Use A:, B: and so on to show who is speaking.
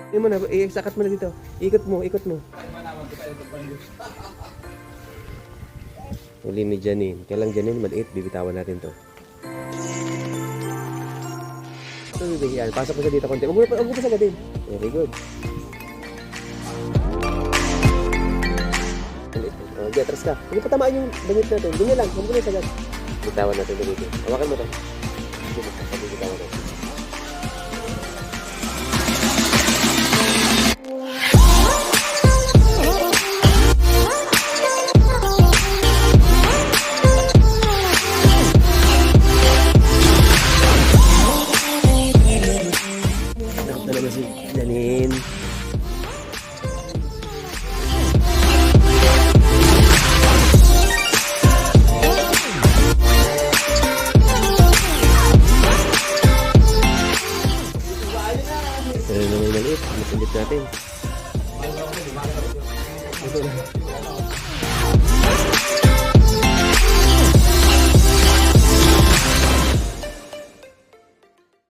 A: Yun mo na, sakat mo na dito. Ikot mo, ikot mo. Huli ni Janine. Kailang Janine, maliit. Bibitawan natin to. Ito, bibigyan. Pasok mo sa dito konti. Huwag mo pa sagadin. Very good. Okay, atras ka. Huwag pa tamaan yung damit natin. Ganyan lang. Huwag mo na sagad. Bitawan natin dito. Hawakan mo to. Bitawan natin. Talaga si Janine. Pero naman maliit, mapilit natin. Ito na.